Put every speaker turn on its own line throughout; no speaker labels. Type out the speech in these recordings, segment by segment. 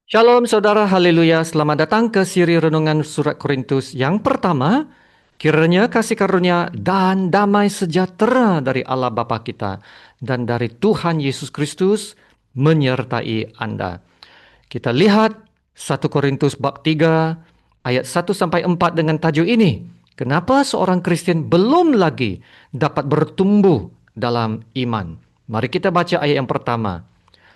Shalom saudara, haleluya. Selamat datang ke siri renungan surat Korintus yang pertama. Kiranya kasih karunia dan damai sejahtera dari Allah Bapa kita dan dari Tuhan Yesus Kristus menyertai Anda. Kita lihat 1 Korintus bab 3 ayat 1 sampai 4 dengan tajuk ini. Kenapa seorang Kristen belum lagi dapat bertumbuh dalam iman? Mari kita baca ayat yang pertama.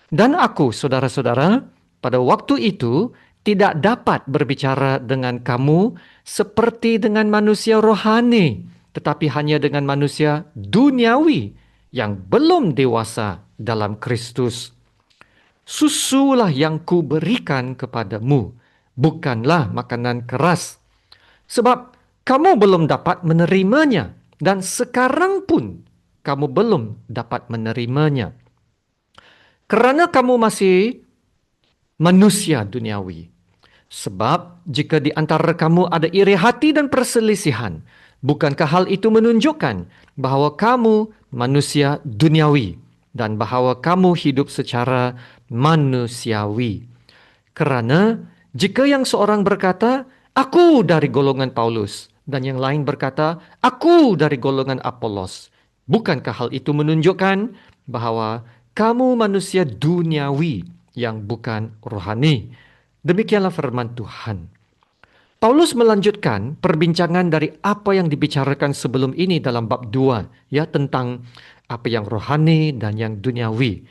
Dan aku, saudara-saudara, pada waktu itu tidak dapat berbicara dengan kamu seperti dengan manusia rohani, tetapi hanya dengan manusia duniawi yang belum dewasa dalam Kristus. Susulah yang kuberikan kepadamu, bukanlah makanan keras, sebab kamu belum dapat menerimanya, dan sekarang pun kamu belum dapat menerimanya. Kerana kamu masih manusia duniawi. Sebab jika di antara kamu ada iri hati dan perselisihan, bukankah hal itu menunjukkan bahawa kamu manusia duniawi dan bahawa kamu hidup secara manusiawi? Kerana jika yang seorang berkata, aku dari golongan Paulus, dan yang lain berkata, aku dari golongan Apolos, bukankah hal itu menunjukkan bahawa kamu manusia duniawi yang bukan rohani? Demikianlah firman Tuhan. Paulus melanjutkan perbincangan dari apa yang dibicarakan sebelum ini dalam bab 2, ya, tentang apa yang rohani dan yang duniawi.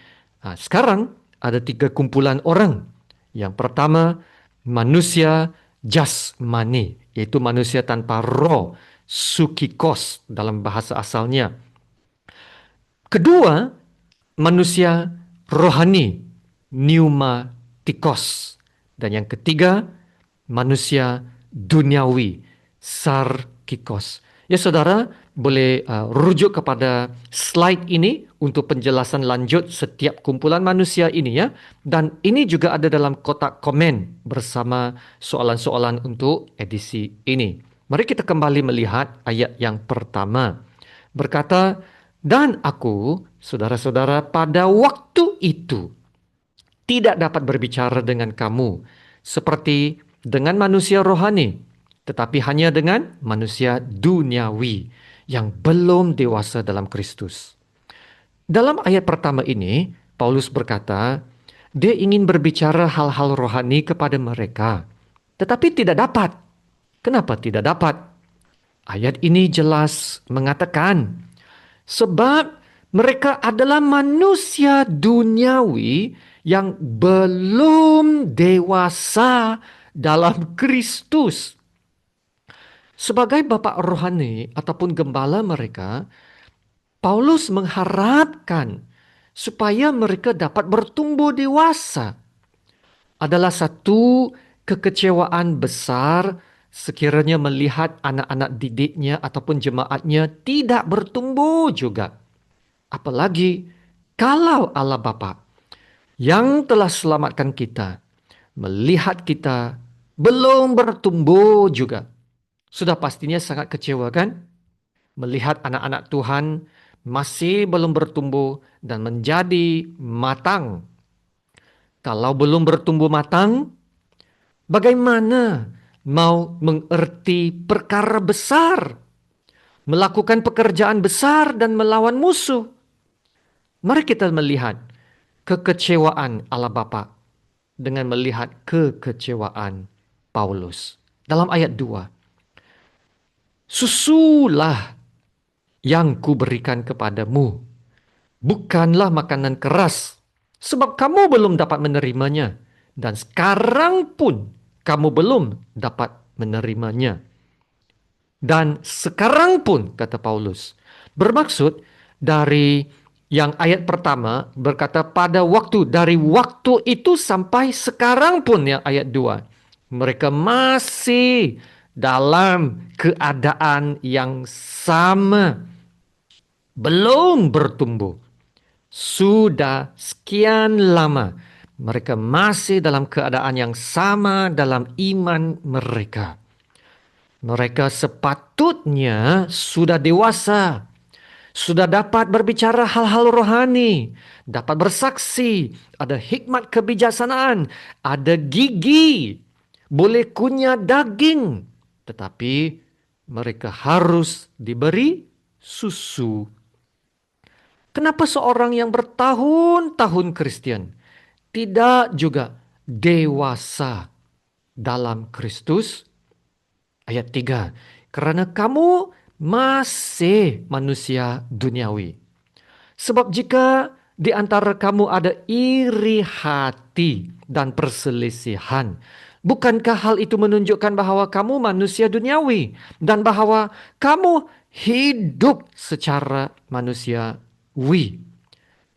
Sekarang ada 3 kumpulan orang. Yang pertama, manusia jasmani, yaitu manusia tanpa roh, sukikos dalam bahasa asalnya. Kedua, manusia rohani, pneumatikos. Dan yang ketiga, manusia duniawi, sarkikos. Ya saudara, boleh rujuk kepada slide ini untuk penjelasan lanjut setiap kumpulan manusia ini ya. Dan ini juga ada dalam kotak komen bersama soalan-soalan untuk edisi ini. Mari kita kembali melihat ayat yang pertama. Berkata, dan aku, saudara-saudara, pada waktu itu tidak dapat berbicara dengan kamu seperti dengan manusia rohani, tetapi hanya dengan manusia duniawi yang belum dewasa dalam Kristus. Dalam ayat pertama ini, Paulus berkata, dia ingin berbicara hal-hal rohani kepada mereka, tetapi tidak dapat. Kenapa tidak dapat? Ayat ini jelas mengatakan, sebab mereka adalah manusia duniawi yang belum dewasa dalam Kristus. Sebagai bapak rohani ataupun gembala mereka, Paulus mengharapkan supaya mereka dapat bertumbuh dewasa. Adalah satu kekecewaan besar sekiranya melihat anak-anak didiknya ataupun jemaatnya tidak bertumbuh juga. Apalagi kalau Allah Bapa yang telah selamatkan kita melihat kita belum bertumbuh juga. Sudah pastinya sangat kecewa kan? Melihat anak-anak Tuhan masih belum bertumbuh dan menjadi matang. Kalau belum bertumbuh matang, bagaimana mau mengerti perkara besar, melakukan pekerjaan besar dan melawan musuh? Mari kita melihat kekecewaan Allah Bapa dengan melihat kekecewaan Paulus. Dalam ayat 2, susulah yang kuberikan kepadamu, bukanlah makanan keras, sebab kamu belum dapat menerimanya, dan sekarang pun kamu belum dapat menerimanya. Dan sekarang pun, kata Paulus, bermaksud dari yang ayat pertama berkata pada waktu, dari waktu itu sampai sekarang pun yang ayat 2. Mereka masih dalam keadaan yang sama. Belum bertumbuh. Sudah sekian lama mereka masih dalam keadaan yang sama dalam iman mereka. Mereka sepatutnya sudah dewasa, sudah dapat berbicara hal-hal rohani, dapat bersaksi, ada hikmat kebijaksanaan, ada gigi, boleh kunyah daging, tetapi mereka harus diberi susu. Kenapa seorang yang bertahun-tahun Kristen tidak juga dewasa dalam Kristus? Ayat 3, karena kamu masih manusia duniawi. Sebab jika di antara kamu ada iri hati dan perselisihan, bukankah hal itu menunjukkan bahwa kamu manusia duniawi dan bahwa kamu hidup secara manusiawi?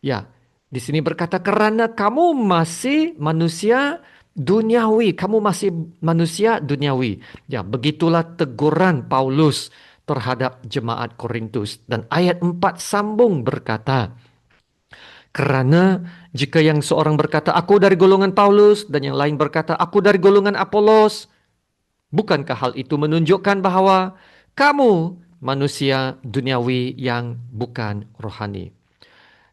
Ya, di sini berkata karena kamu masih manusia duniawi, kamu masih manusia duniawi. Ya, begitulah teguran Paulus terhadap jemaat Korintus. Dan ayat 4 sambung berkata, karena jika yang seorang berkata, aku dari golongan Paulus, dan yang lain berkata, aku dari golongan Apolos, bukankah hal itu menunjukkan bahwa kamu manusia duniawi yang bukan rohani?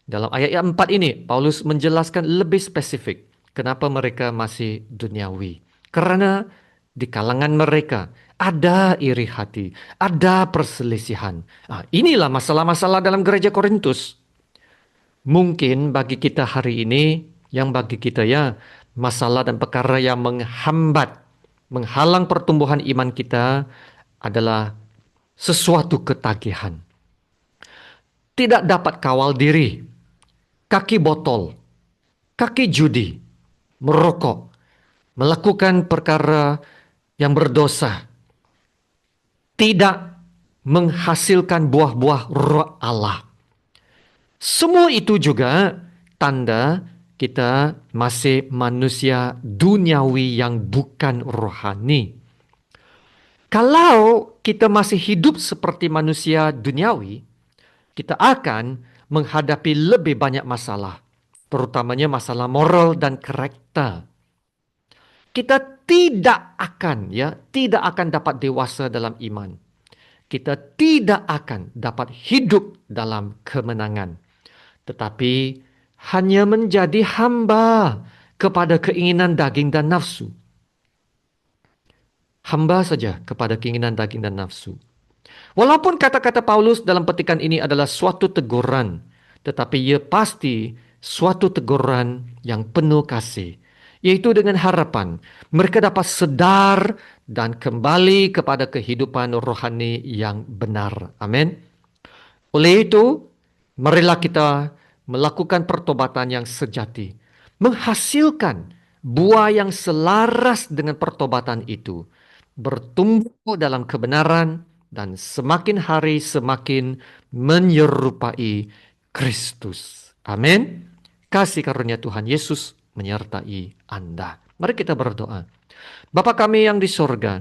Dalam ayat 4 ini, Paulus menjelaskan lebih spesifik kenapa mereka masih duniawi. Karena di kalangan mereka ada iri hati, ada perselisihan. Nah, inilah masalah-masalah dalam gereja Korintus. Mungkin bagi kita hari ini, yang bagi kita ya, masalah dan perkara yang menghambat, menghalang pertumbuhan iman kita adalah sesuatu ketagihan. Tidak dapat kawal diri, kaki botol, kaki judi, merokok, melakukan perkara yang berdosa, tidak menghasilkan buah-buah roh Allah. Semua itu juga tanda kita masih manusia duniawi yang bukan rohani. Kalau kita masih hidup seperti manusia duniawi, kita akan menghadapi lebih banyak masalah, terutamanya masalah moral dan karakter. Kita tidak akan dapat dewasa dalam iman. Kita tidak akan dapat hidup dalam kemenangan, tetapi hanya menjadi hamba kepada keinginan daging dan nafsu. Hamba saja kepada keinginan daging dan nafsu. Walaupun kata-kata Paulus dalam petikan ini adalah suatu teguran, tetapi ia pasti suatu teguran yang penuh kasih, yaitu dengan harapan mereka dapat sedar dan kembali kepada kehidupan rohani yang benar. Amin. Oleh itu, marilah kita melakukan pertobatan yang sejati, menghasilkan buah yang selaras dengan pertobatan itu, bertumbuh dalam kebenaran, dan semakin hari semakin menyerupai Kristus. Amin. Kasih karunia Tuhan Yesus menyertai Anda. Mari kita berdoa. Bapa kami yang di sorga,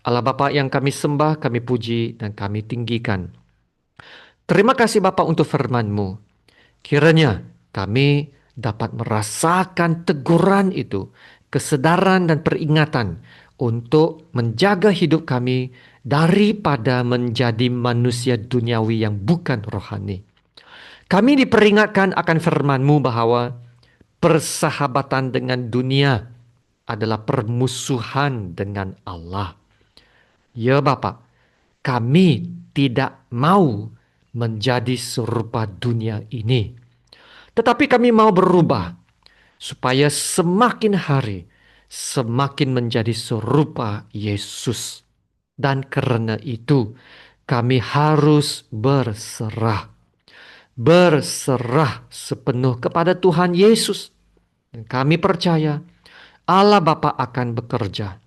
Allah Bapa yang kami sembah, kami puji, dan kami tinggikan. Terima kasih Bapa untuk firman-Mu. Kiranya kami dapat merasakan teguran itu, kesadaran dan peringatan untuk menjaga hidup kami daripada menjadi manusia duniawi yang bukan rohani. Kami diperingatkan akan firman-Mu bahwa persahabatan dengan dunia adalah permusuhan dengan Allah. Ya Bapa, kami tidak mau menjadi serupa dunia ini. Tetapi kami mau berubah supaya semakin hari semakin menjadi serupa Yesus. Dan karena itu kami harus berserah. Berserah sepenuh kepada Tuhan Yesus. Dan kami percaya Allah Bapa akan bekerja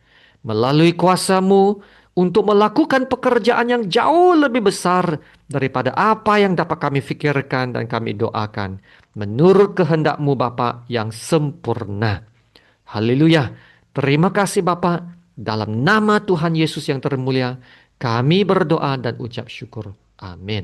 melalui kuasa-Mu untuk melakukan pekerjaan yang jauh lebih besar daripada apa yang dapat kami fikirkan dan kami doakan. Menurut kehendak-Mu Bapa yang sempurna. Haleluya. Terima kasih Bapa. Dalam nama Tuhan Yesus yang termulia, kami berdoa dan ucap syukur. Amin.